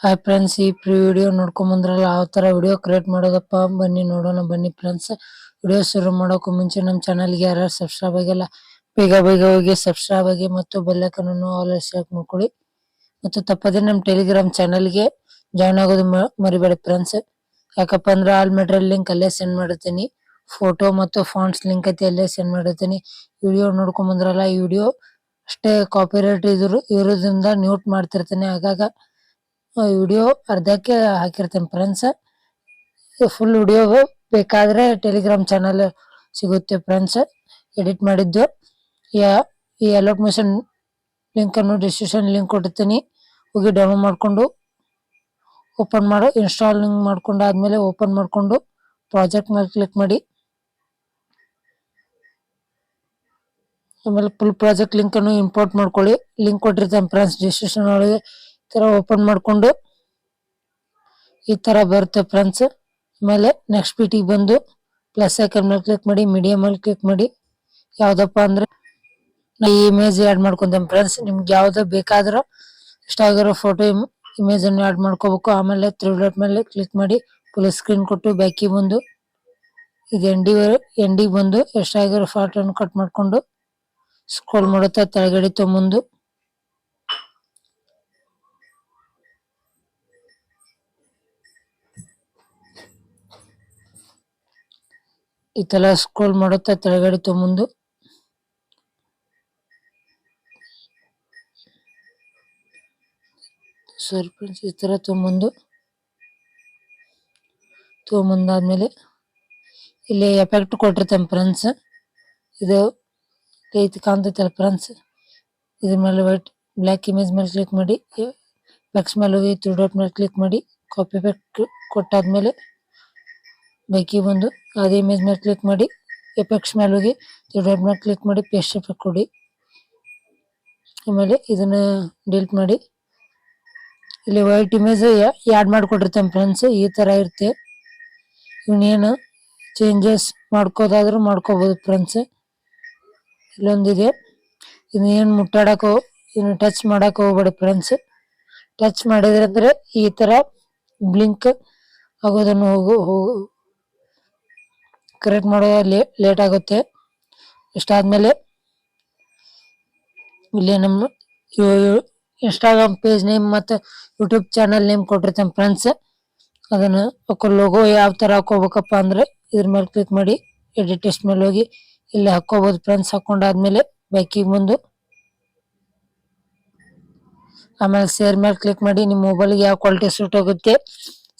Hi friends, ಈ video ನೋಡ್ಕೊಂಡ್ ಬಂದ್ರಲ್ಲ ಯಾವ ತರ ವಿಡಿಯೋ ಕ್ರಿಯೇಟ್ ಮಾಡೋದಪ್ಪ, ಬನ್ನಿ ನೋಡೋಣ. ಬನ್ನಿ ಫ್ರೆಂಡ್ಸ್, ವಿಡಿಯೋ ಶುರು ಮಾಡೋಕ್ಕೂ ಮುಂಚೆ ನಮ್ಮ ಚಾನಲ್ಗೆ ಯಾರು ಸಬ್ಸ್ಕ್ರೈಬ್ ಆಗಿಲ್ಲ ಬೇಗ ಬೇಗ ಹೋಗಿ ಸಬ್ಸ್ಕ್ರೈಬ್ ಆಗಿ ಮತ್ತು ಬೆಲ್ ಐಕಾನ್ ಅನ್ನು ಆಲ್ ಸೆಲೆಕ್ಟ್ ಮಾಡ್ಕೊಳ್ಳಿ. ಮತ್ತು ತಪ್ಪದೇ ನಮ್ಮ ಟೆಲಿಗ್ರಾಮ್ ಚಾನಲ್ಗೆ ಜಾಯ್ನ್ ಆಗೋದು ಮರಿಬೇಡಿ ಫ್ರೆಂಡ್ಸ್. ಯಾಕಪ್ಪ ಅಂದ್ರೆ ಆಲ್ ಮೆಟೀರಿಯಲ್ ಲಿಂಕ್ ಅಲ್ಲೇ ಸೆಂಡ್ ಮಾಡಿರ್ತೀನಿ, ಫೋಟೋ ಮತ್ತು ಫಾಂಟ್ಸ್ ಲಿಂಕ್ ಐತಿ ಅಲ್ಲೇ ಸೆಂಡ್ ಮಾಡಿರ್ತೀನಿ. ವಿಡಿಯೋ ನೋಡ್ಕೊಂಡ್ ಬಂದ್ರಲ್ಲ, ಈ ವಿಡಿಯೋ ಅಷ್ಟೇ ಕಾಪಿರೈಟ್ ಇರೋದ್ರಿಂದ ಮ್ಯೂಟ್ ಮಾಡ್ತಿರ್ತೀನಿ. ಆಗಾಗ ವಿಡಿಯೋ ಅರ್ಧಕ್ಕೆ ಹಾಕಿರ್ತೇನೆ ಫ್ರೆಂಡ್ಸ್. ಫುಲ್ ವಿಡಿಯೋ ಬೇಕಾದ್ರೆ ಟೆಲಿಗ್ರಾಮ್ ಚಾನಲ್ ಸಿಗುತ್ತೆ ಫ್ರೆಂಡ್ಸ್, ಎಡಿಟ್ ಮಾಡಿದ್ದು. ಈ ಅಲರ್ಟ್ ಮಿಷನ್ ಲಿಂಕ್ ಅನ್ನು ಡಿಸ್ಕ್ರಿಪ್ಷನ್ ಲಿಂಕ್ ಕೊಟ್ಟಿರ್ತೀನಿ, ಹೋಗಿ ಡೌನ್ಲೋಡ್ ಮಾಡ್ಕೊಂಡು ಓಪನ್ ಮಾಡೋ. ಇನ್ಸ್ಟಾಲಿಂಗ್ ಮಾಡ್ಕೊಂಡು ಆದ್ಮೇಲೆ ಓಪನ್ ಮಾಡ್ಕೊಂಡು ಪ್ರಾಜೆಕ್ಟ್ ಮೇಲೆ ಕ್ಲಿಕ್ ಮಾಡಿ. ಆಮೇಲೆ ಫುಲ್ ಪ್ರಾಜೆಕ್ಟ್ ಲಿಂಕ್ ಅನ್ನು ಇಂಪೋರ್ಟ್ ಮಾಡ್ಕೊಳ್ಳಿ. ಲಿಂಕ್ ಕೊಟ್ಟಿರ್ತೇನೆ ಫ್ರೆಂಡ್ಸ್ ಡಿಸ್ಕ್ರಿಪ್ಷನ್ ಒಳಗೆ. ಈ ತರ ಓಪನ್ ಮಾಡ್ಕೊಂಡು ಈ ತರ ಬರುತ್ತೆ ಫ್ರೆಂಡ್ಸ್. ಆಮೇಲೆ ನೆಕ್ಸ್ಟ್ ಪೀಟಿಗೆ ಬಂದು ಪ್ಲಸ್ ಐಕನ್ ಮೇಲೆ ಕ್ಲಿಕ್ ಮಾಡಿ, ಮೀಡಿಯಾ ಮೇಲೆ ಕ್ಲಿಕ್ ಮಾಡಿ. ಯಾವ್ದಪ್ಪ ಅಂದ್ರೆ ನಾ ಈ ಇಮೇಜ್ ಆಡ್ ಮಾಡ್ಕೊಂತೇನೆ ಫ್ರೆಂಡ್ಸ್. ನಿಮ್ಗೆ ಯಾವ್ದು ಬೇಕಾದ್ರೂ ಇಷ್ಟ ಆಗಿರೋ ಫೋಟೋ ಇಮೇಜ್ ಅನ್ನು ಆಡ್ ಮಾಡ್ಕೋಬೇಕು. ಆಮೇಲೆ ತ್ರೀ ಡಾಟ್ ಮೇಲೆ ಕ್ಲಿಕ್ ಮಾಡಿ ಫುಲ್ ಸ್ಕ್ರೀನ್ ಕೊಟ್ಟು ಬ್ಯಾಕಿಗೆ ಬಂದು ಇದು ಎಂಡಿಗೆ ಬಂದು ಎಷ್ಟಾಗಿರೋ ಫೋಟೋ ಅನ್ನು ಕಟ್ ಮಾಡ್ಕೊಂಡು ಸ್ಕ್ರೋಲ್ ಮಾಡುತ್ತಾ ತೆಳಗಡೆ ತೊಂಬಂದು ಈ ತರ ಸ್ಕ್ರೋಲ್ ಮಾಡುತ್ತಾ ತೆಳಗಡೆ ತೊಂಬಂದು ಸರಿ ಫ್ರೆಂಡ್ಸ್, ಈ ತರ ತೊಗೊಂಬಂದಾದ್ಮೇಲೆ ಇಲ್ಲಿ ಎಫೆಕ್ಟ್ ಕೊಟ್ಟಿರ್ತೇನೆ ಫ್ರೆಂಡ್ಸ್. ಇದು ಐತಿ ಕಾಣ್ತೈತಲ್ಲ ಫ್ರೆಂಡ್ಸ್, ಇದ್ರ ಮೇಲೆ ವೈಟ್ ಬ್ಲ್ಯಾಕ್ ಇಮೇಜ್ ಮೇಲೆ ಕ್ಲಿಕ್ ಮಾಡಿ, ಫ್ಲೆಕ್ಸ್ ಮೇಲೆ ಹೋಗಿ ತ್ರೀ ಡಾಟ್ ಮೇಲೆ ಕ್ಲಿಕ್ ಮಾಡಿ ಕಾಪಿ ಎಫೆಕ್ಟ್ ಕೊಟ್ಟಾದ್ಮೇಲೆ ಬೇಕಿ ಬಂದು ಅದೇ ಇಮೇಜ್ ಮೇಲೆ ಕ್ಲಿಕ್ ಮಾಡಿ ಎಫೆಕ್ಟ್ಸ್ ಮೇಲೆ ಹೋಗಿ ತ್ರೀ ಡಾಟ್ ಮೇಲೆ ಕ್ಲಿಕ್ ಮಾಡಿ ಪೇಸ್ಟ್ ಎಫೆಕ್ಟ್ ಕೊಡಿ. ಆಮೇಲೆ ಇದನ್ನ ಡಿಲೀಟ್ ಮಾಡಿ. ಇಲ್ಲಿ ವೈಟ್ ಇಮೇಜ್ ಆಡ್ ಮಾಡಿಕೊಟ್ಟಿರ್ತೇನೆ ಫ್ರೆಂಡ್ಸ್, ಈ ತರ ಇರುತ್ತೆ. ಇವನ್ನೇನು ಚೇಂಜಸ್ ಮಾಡ್ಕೋದಾದ್ರೂ ಮಾಡ್ಕೋಬಹುದು ಫ್ರೆಂಡ್ಸ್. ಇಲ್ಲೊಂದಿದೆ, ಇದನ್ನೇನು ಇದನ್ನ ಟಚ್ ಮಾಡಕ್ ಹೋಗ್ಬೇಡಿ ಫ್ರೆಂಡ್ಸ್. ಟಚ್ ಮಾಡಿದ್ರೆ ಅಂದ್ರೆ ಈ ತರ ಬ್ಲಿಂಕ್ ಆಗೋದನ್ನು ಕ್ರಿಯೇಟ್ ಮಾಡೋ ಲೇಟ್ ಆಗುತ್ತೆ. ಇಷ್ಟಾದ್ಮೇಲೆ ಇಲ್ಲಿ ನಮ್ಮ ಇನ್ಸ್ಟಾಗ್ರಾಮ್ ಪೇಜ್ ನೇಮ್ ಮತ್ತು ಯೂಟ್ಯೂಬ್ ಚಾನಲ್ ನೇಮ್ ಕೊಟ್ಟಿರ್ತೇನೆ ಫ್ರೆಂಡ್ಸ್. ಅದನ್ನ ಲೋಗೋ ಯಾವ ತರ ಹಾಕೋಬೇಕಪ್ಪ ಅಂದ್ರೆ ಇದ್ರ ಮೇಲೆ ಕ್ಲಿಕ್ ಮಾಡಿ ಎಡಿಟ್ ಟೆಸ್ಟ್ ಮೇಲೆ ಹೋಗಿ ಇಲ್ಲಿ ಹಾಕೋಬಹುದು ಫ್ರೆಂಡ್ಸ್. ಹಾಕೊಂಡಾದ್ಮೇಲೆ ಬ್ಯಾಕಿಗೆ ಬಂದು ಆಮೇಲೆ ಶೇರ್ ಮೇಲೆ ಕ್ಲಿಕ್ ಮಾಡಿ ನಿಮ್ಮ ಮೊಬೈಲ್ಗೆ ಯಾವ ಕ್ವಾಲಿಟಿ ಸೂಟ್ ಆಗುತ್ತೆ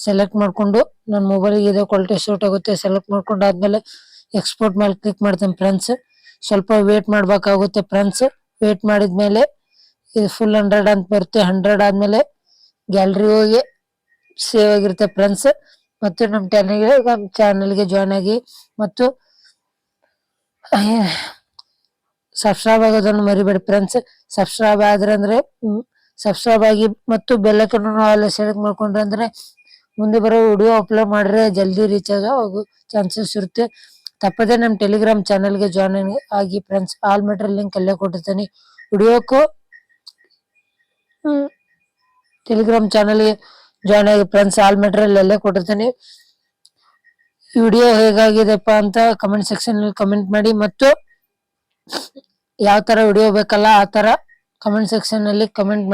ಸೆಲೆಕ್ಟ್ ಮಾಡ್ಕೊಂಡು, ನನ್ನ ಮೊಬೈಲ್ಗೆ ಇದೇ ಕ್ವಾಲಿಟಿ ಸೂಟ್ ಆಗುತ್ತೆ ಸೆಲೆಕ್ಟ್ ಮಾಡ್ಕೊಂಡಾದ್ಮೇಲೆ ಎಕ್ಸ್ಪೋರ್ಟ್ ಮೇಲೆ ಕ್ಲಿಕ್ ಮಾಡ್ತೇನೆ ಫ್ರೆಂಡ್ಸ್. ಸ್ವಲ್ಪ ವೇಟ್ ಮಾಡ್ಬೇಕಾಗುತ್ತೆ ಫ್ರೆಂಡ್ಸ್. ವೇಟ್ ಮಾಡಿದ್ಮೇಲೆ ಇದು ಫುಲ್ 100 ಅಂತ ಬರುತ್ತೆ. 100 ಆದ್ಮೇಲೆ ಗ್ಯಾಲರಿ ಹೋಗಿ ಸೇವ್ ಆಗಿರುತ್ತೆ ಫ್ರೆಂಡ್ಸ್. ಮತ್ತು ನಮ್ಮ ಚಾನಲ್ಗೆ ಜಾಯ್ನ್ ಆಗಿ ಮತ್ತು ಸಬ್ಸ್ಕ್ರೈಬ್ ಆಗೋದನ್ನು ಮರಿಬೇಡಿ ಫ್ರೆಂಡ್ಸ್. ಸಬ್ಸ್ಕ್ರೈಬ್ ಸಬ್ಸ್ಕ್ರೈಬ್ ಆಗಿ ಮತ್ತು ಬೆಲ್ ಐಕಾನ್ ಅನ್ನು ಸೆಲೆಕ್ಟ್ ಮಾಡ್ಕೊಂಡ್ರೆ ಅಂದ್ರೆ ಮುಂದೆ ಬರೋ ವಿಡಿಯೋ ಅಪ್ಲೋಡ್ ಮಾಡಿದ್ರೆ ಜಲ್ದಿ ರೀಚ್ ಆಗೋ ಚಾನ್ಸಸ್ ಇರುತ್ತೆ. ತಪ್ಪದೆ ನಮ್ಮ ಟೆಲಿಗ್ರಾಮ್ ಚಾನಲ್ಗೆ ಜಾಯ್ನ್ ಆಗಿ ಫ್ರೆಂಡ್ಸ್. ಆಲ್ ಮೆಟೀರಿಯಲ್ ಲಿಂಕ್ ಅಲ್ಲೇ ಕೊಟ್ಟಿರ್ತೀನಿ. ವಿಡಿಯೋಕ್ಕೂ ಟೆಲಿಗ್ರಾಮ್ ಚಾನಲ್ಗೆ ಜಾಯ್ನ್ ಆಗಿ ಫ್ರೆಂಡ್ಸ್. ಆಲ್ ಮೆಟೀರಿಯಲ್ ಅಲ್ಲೇ ಕೊಟ್ಟಿರ್ತೀನಿ. ವಿಡಿಯೋ ಹೇಗಾಗಿದೆಪ್ಪ ಅಂತ ಕಮೆಂಟ್ ಸೆಕ್ಷನ್ ಅಲ್ಲಿ ಕಮೆಂಟ್ ಮಾಡಿ, ಮತ್ತು ಯಾವ ತರ ವಿಡಿಯೋ ಬೇಕಲ್ಲ ಆ ತರ ಕಮೆಂಟ್ ಸೆಕ್ಷನ್ ಅಲ್ಲಿ ಕಮೆಂಟ್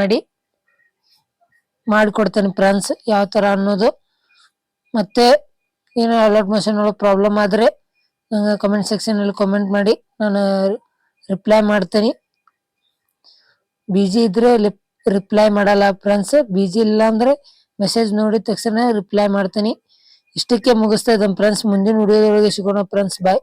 ಮಾಡಿಕೊಡ್ತೇನೆ ಫ್ರೆಂಡ್ಸ್, ಯಾವ ತರ ಅನ್ನೋದು. ಮತ್ತೆ ಏನೋ ಅಲರ್ಟ್ ಮಷನ್ ಒಳಗೆ ಪ್ರಾಬ್ಲಮ್ ಆದ್ರೆ ನಂಗೆ ಕಮೆಂಟ್ ಸೆಕ್ಷನ್ ಅಲ್ಲಿ ಕಮೆಂಟ್ ಮಾಡಿ, ನಾನು ರಿಪ್ಲೈ ಮಾಡ್ತೀನಿ. ಬಿಜಿ ಇದ್ರೆ ರಿಪ್ಲೈ ಮಾಡಲ್ಲ ಫ್ರೆಂಡ್ಸ್. ಬಿಜಿ ಇಲ್ಲ ಅಂದ್ರೆ ಮೆಸೇಜ್ ನೋಡಿದ ತಕ್ಷಣ ರಿಪ್ಲೈ ಮಾಡ್ತೀನಿ. ಇಷ್ಟಕ್ಕೆ ಮುಗಿಸ್ತಾ ಇದ್ದೇನೆ ಫ್ರೆಂಡ್ಸ್. ಮುಂದಿನ ವಿಡಿಯೋದೊಳಗೆ ಸಿಗೋಣ ಫ್ರೆಂಡ್ಸ್. ಬಾಯ್.